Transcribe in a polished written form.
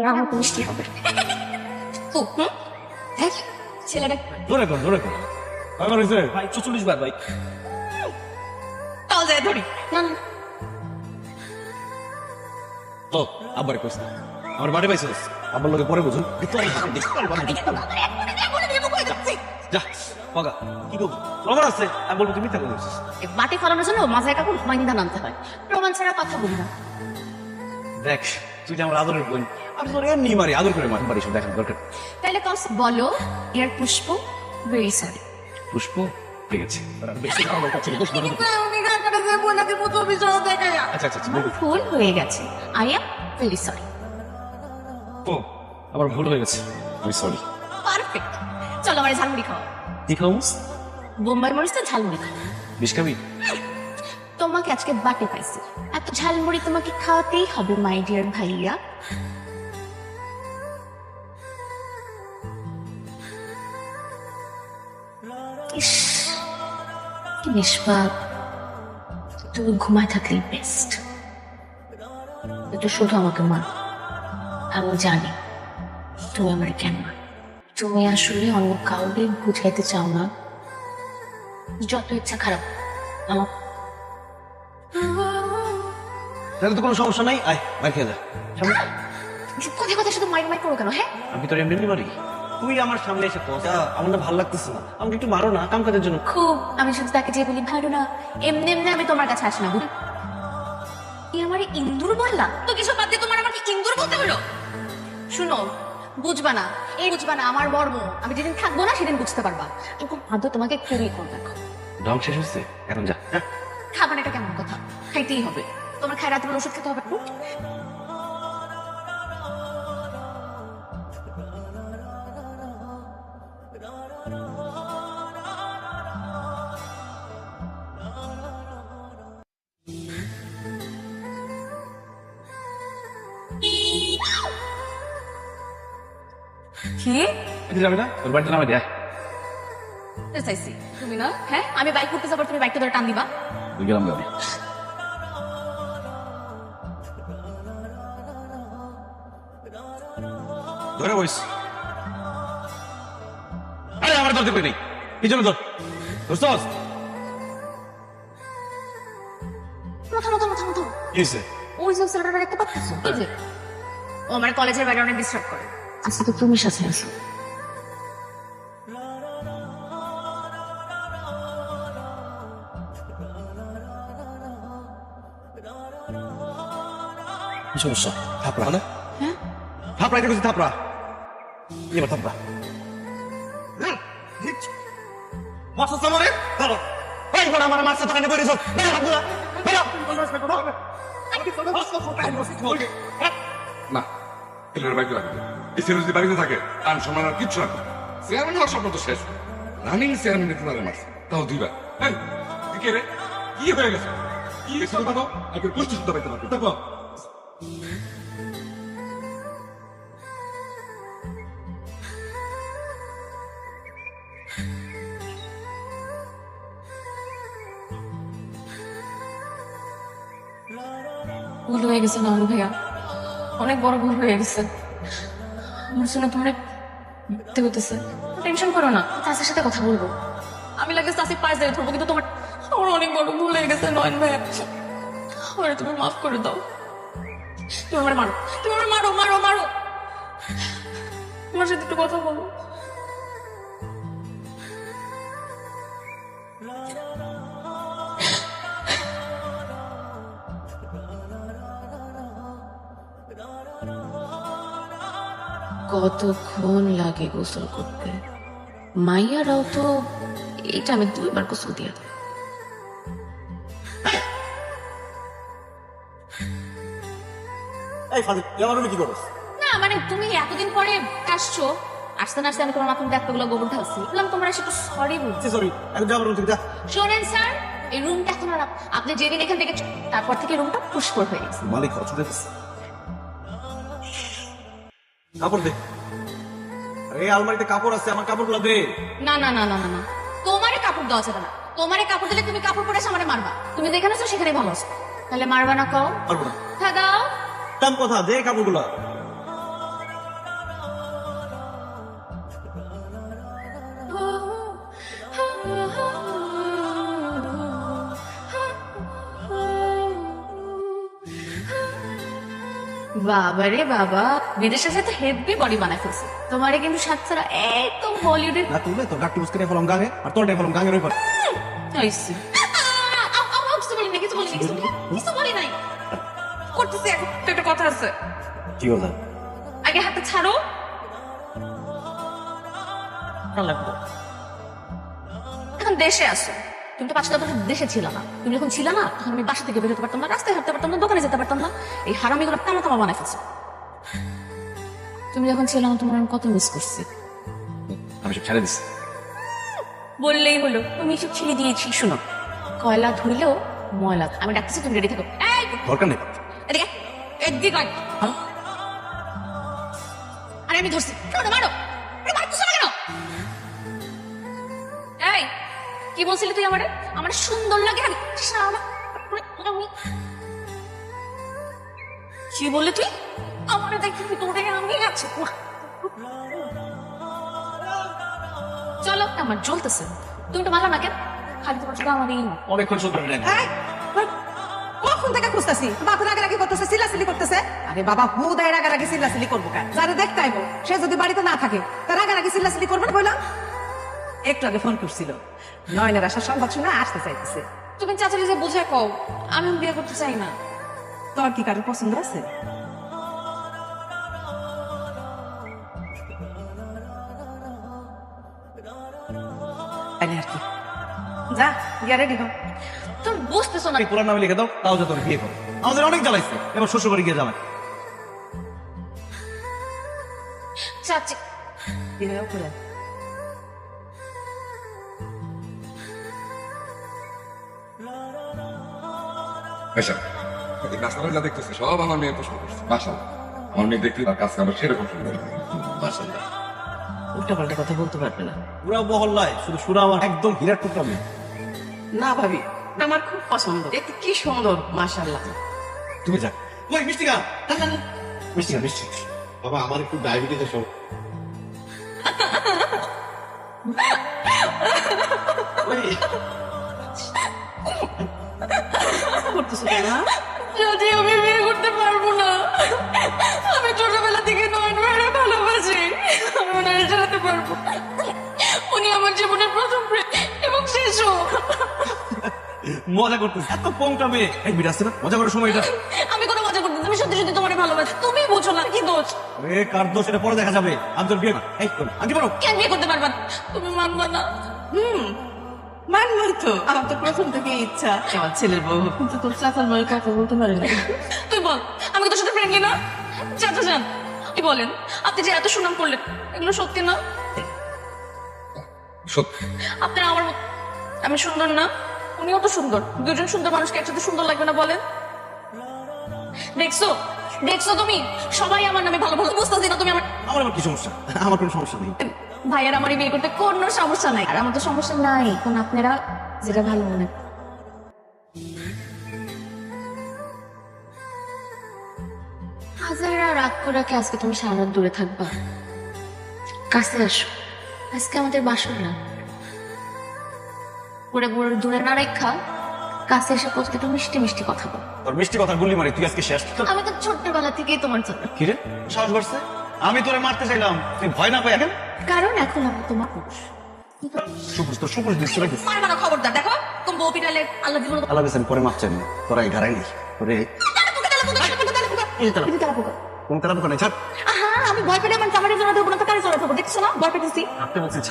তোরা আমার মিষ্টি হবে খুব দেখ ছেলেটা ধরে কর ধরে কর কয়বার হয়েছে ভাই 44 বার ভাই। চল যায় ধরি না না তো আবার কইছ না আমার বাড়ি পাইছস আবার লোকে পরে বুঝুন যা পাগা কি করবো প্রমাণ আছে আমি বলবো তুমি মিথ্যা বলছিস। বাটি ফলানোর জন্য মাথায় কাপড় মাইন্দা নামতে হয় প্রমাণ ছাড়া কথা বলি না দেখ তুই যে আমার আদরের বোন আমি তোর এমনি মারি আদর করে মারি পারিস দেখার দরকার তাইলে কস বলো এর পুষ্প ভেরি সরি পুষ্প ঠিক আছে বেশি খাওয়া দরকার ছিল পুষ্প আচ্ছা আচ্ছা আচ্ছা বলবো। ভুল হয়ে গেছে আই এম ভেরি সরি ও আমার ভুল হয়ে গেছে আমি সরি পারফেক্ট চলো আমার ঝালমুড়ি খাও কি খাবো বোম্বাই মরিচ তো ঝালমুড়ি খাও বিষ খাবি তোমাকে আজকে বাটে পাইছি এত ঝালমুড়ি তোমাকে খাওয়াতেই হবে মাই ডিয়ার ভাইয়া ইস কি নিষ্পাপ তুমি ঘুমায় থাকলেই বেস্ট এটা শুধু আমাকে মা আমি জানি তুমি আমার কেন মা তুমি আসলে অন্য কাউকে বুঝাইতে চাও না যত ইচ্ছা খারাপ আমার তাহলে তো কোনো সমস্যা নাই আয় মার খেয়ে যা কথা কথা শুধু মাইর মাইর করো কেন হ্যাঁ আমি তোর এমনি মারি তুই আমার সামনে এসে কথা আমার না ভালো লাগতেছে না, আমাকে একটু মারো না কাম কাজের জন্য। খুব আমি শুধু তাকে যে বলি ভালো না এমনি এমনি আমি তোমার কাছে আসি না বুঝলি আমার ইন্দুর বললা তো কিছু বাদ দিয়ে তোমার আমাকে ইন্দুর বলতে হলো শুনো বুঝবা না এই বুঝবা না আমার মর্ম আমি যেদিন থাকবো না সেদিন বুঝতে পারবা এখন আদৌ তোমাকে কেউই করবে না ঢং শেষ হচ্ছে এখন যা হ্যাঁ খাবার এটা কেমন কথা খাইতেই হবে তোমার খাই রাতে ওষুধ খেতে হবে কি তুই যাবি না তোর বাড়িতে নামাই দেয় চাইছি তুমি না হ্যাঁ আমি বাইক করতে যাবার তুমি বাইকটা ধরে টান দিবা তুই গেলাম যাবি ধরে বইস আরে আমার ধরতে পারি কি জন্য ধর ধরছস থামো থামো থামো থামো কি হয়েছে ওই যে ছেলেটা দেখতে পাচ্ছ এই যে ও আমার কলেজের বাইরে অনেক ডিস্টার্ব করে আজকে তো তুমি সাথে আছো কি সমস্যা থাপড়া না হ্যাঁ থাপড়া এটা কিছু থাপড়া এবার থাপড়া মারছস আমারে ধরো এই বড় আমার মারছস টাকা নিয়ে বইরিস বেরা আব্দুল্লাহ বেরা না ছেলের বাড়িতে রাখবে এই ছেলে যদি বাড়িতে থাকে আর সম্মান আর কিচ্ছু রাখবে চেয়ারম্যান হওয়ার স্বপ্ন তো শেষ রানিং চেয়ারম্যানের তোমার মারছে তাও দুইবার এই তুই কে রে কি হয়ে গেছে কি হয়েছে কথা আগে পুষ্টি শুদ্ধ পাইতে পারবে দেখো ভুল হয়ে গেছে না ভাইয়া অনেক বড় ভুল হয়ে গেছে আমার জন্য তোমার দেখতে হতেছে টেনশন করো না চাষের সাথে কথা বলবো আমি লাগে চাষি পাশ দিয়ে ধরবো কিন্তু তোমার আমার অনেক বড় ভুল হয়ে গেছে নয়ন ভাইয়া আমার তুমি মাফ করে দাও তুমি আমার মারো তুমি আমার মারো মারো মারো তোমার সাথে একটু কথা বলো কতক্ষণ লাগে গোসল করতে মাইয়ারাও তো এটা আমি 2 বার গোসল দিয়ে দেব এই ফাজিল তুই আমার রুমে কি করছিস? না মানে তুমি এতদিন পরে আসছো আসতে না আসতে আমি তোমার মাথার মধ্যে এতগুলো গোবর ঢালছি বললাম তোমরা এসে একটু সরি বলছি সরি এখন যা আমার রুম থেকে যা শোনেন স্যার এই রুমটা এখন আর আপনি যেদিন এখান থেকে তারপর থেকে রুমটা পুষ্কর হয়ে গেছে মালিক অচুতে কাপড় দে আরে আলমারিতে কাপড় আছে আমার কাপড়গুলো দে না না না না না না তোমারে কাপড় দেওয়া যাবে না তোমারে কাপড় দিলে তুমি কাপড় পরে এসে আমারে মারবা তুমি যেখানে আছো সেখানেই ভালো আছো তাহলে মারবা না কও পারবো না হ্যাঁ দাও দাম কথা দে কাপড়গুলো বাবা রে বাবা, বিদেশের সাথে হেভি বডি বানায় ফেলছে। তোমারে কিন্তু সাতছাড়া একদম বলিউডের না তুলবে তো গাট্টি বুঝকে ফেলাম গাঙে আর তোরটাই ফেলাম গাঙের ওই পার। হইছে। কিছু বলি না, কিছু বলি না, কিছু বলি নাই। করতেছি এখন তো একটা কথা আছে। কি হলো? আগে হাতটা ছাড়ো। লাগবো। এখন দেশে আসো। তুমি তো 5 বছর দেশে ছিল না। তুমি যখন ছিল না তখন আমি বাসা থেকে বেরোতে পারতাম না, রাস্তায় হাঁটতে পারতাম না, দোকানে যেতে পারতাম না। এই হারামিগুলো তামা তামা বানায় ফেলছে। তুমি যখন ছিল না তোমার আমি কত মিস করছি। আমি সব ছেড়ে দিচ্ছি। বললেই হলো, তুমি সব ছেড়ে দিয়েছি। শুনো, কয়লা ধরলেও ময়লা। আমি ডাকতেছি, তুমি রেডি থাকো। এই দরকার নেই। এদিকে এদিকে আয়। আরে আমি ধরছি, কেন মারো? আরে মারতেছো না কেন? এই কি বলছিলি তুই আমারে? আমার সুন্দর লাগে। কি বললি তুই? আমারে দেখি তোরে আমি গেছে। চলো, আমার জ্বলতেছে। তুমি তো মারলা না কেন? খালি তোমার শুধু আমারই অনেকক্ষণ শুনতে পারেন। কখন থেকে খুঁজতেছি বাপু রাগারাগি করতেছে, চিল্লাচিল্লি করতেছে। আরে বাবা, হুদায় রাগারাগি চিল্লাচিল্লি করবো কেন? যারা দেখতে আইবো সে যদি বাড়িতে না থাকে তা রাগারাগি চিল্লাচিল্লি করবে না বললাম। একটু আগে ফোন করছিল, নয়নের আসার সংবাদ শুনে আসতে চাইতেছে। তুমি চাচালি যে বুঝে কও, আমি বিয়ে করতে চাই না। তোর কি কারোর পছন্দ আছে? তাইলে আর কি, যা গিয়া রেডি হ। তুমি বুঝতেছো না। এই পুরান নামে লিখে দাও, তাও যা তোর বিয়ে করো। আমাদের অনেক জ্বালাইছে, এবার শ্বশুর বাড়ি গিয়ে জামাই। চাচি দিনেও করে আচ্ছা, এই নাস্তাটা যা দেখতেছে সব আমার মেয়ে পছন্দ করছে। মাশাআল্লাহ, আমার মেয়ে দেখতে তার কাজ কাম সেরকম সুন্দর। মাশাআল্লাহ। উল্টা পাল্টা কথা বলতে পারবে না। পুরা মহল্লায় শুধু সুরা আমার একদম হীরার টুকরা মেয়ে। না ভাবি, আমার খুব পছন্দ। দেখতে কি সুন্দর, মাশাআল্লাহ। তুমি যা। ওই মিষ্টি গা, মিষ্টি গা, মিষ্টি। বাবা আমার একটু ডায়াবেটিস এসব। ওই করতেছো কেন? যদি আমি বিয়ে করতে পারবো না, আমি ছোটবেলা থেকে নয়ন ভাইয়ের ভালোবাসি। আমি ওনারে জানাতে পারবো না। উনি আমার জীবনের প্রথম প্রেম এবং শেষও। মজা করতেছি, এত পোংটা মেয়ে। এই বিট আসছে না, মজা করার সময় এটা। আমি কোনো মজা করতে, তুমি সত্যি সত্যি তোমার ভালোবাসি। তুমি বুঝো না কি দোষ। এ কার দোষ এটা পরে দেখা যাবে। আমি তোর বিয়ে না। এই আনতে পারো? কেন বিয়ে করতে পারবা না? তুমি মানবা না। মানবই তো, আমার তো প্রথম থেকে ইচ্ছা আমার ছেলের বউ। কিন্তু তোর চাচার মায়ের কথা বলতে পারি না। তুই বল, আমি কি তোর সাথে ফ্রেন্ডলি না? চাচা যান, কি বলেন? আপনি যে এত সুনাম করলেন, এগুলো সত্যি না? সত্যি আপনার আমার মত, আমি সুন্দর না? উনিও তো সুন্দর। দুজন সুন্দর মানুষকে একসাথে সুন্দর লাগবে না বলেন? দেখছো দেখছো তুমি, সবাই আমার নামে ভালো ভালো বুঝতেছি না। তুমি আমার আমার আবার কি সমস্যা? আমার কোনো সমস্যা নেই। ভাইয়ের আমারই বিয়ে করতে কোনো সমস্যা নাই। আর আমার তো সমস্যা নাই, কারণ আপনারা যেটা ভালো মনে। হাজারা রাগ করে কি আজকে তুমি সারা রাত দূরে থাকবা? কাছে আসো, আজকে আমাদের বাসর না। পুরো পুরো দূরে না রেখা কাছে এসে বলতে একটু মিষ্টি মিষ্টি কথা বল। তোর মিষ্টি কথা গুলি মারি, তুই আজকে শেষ। আমি তো ছোট্টবেলা থেকেই তোমার জন্য। কি রে সাহস করছে? আমি তোরে মারতে চাইলাম, তুই ভয় না পাই এখন? কারণ এখন আমি তোমার পুরুষ। সুপুষ তোর সুপুষ দিচ্ছ নাকি? পারবা না, খবরদার। দেখো তুমি বউ পিটালে আল্লাহ দিব। আল্লাহ বেসেন পরে মাপ চাইনি, তোরা এই ঘাড়াই নেই। তোরে কোন তারা পোকা নাই, ছাড়। আমি ভয় পেলে আমার জামারের জন্য দেবো না, তো কারে চলে থাকবো। দেখছো না ভয় পেতেছি। আপনি বলছেন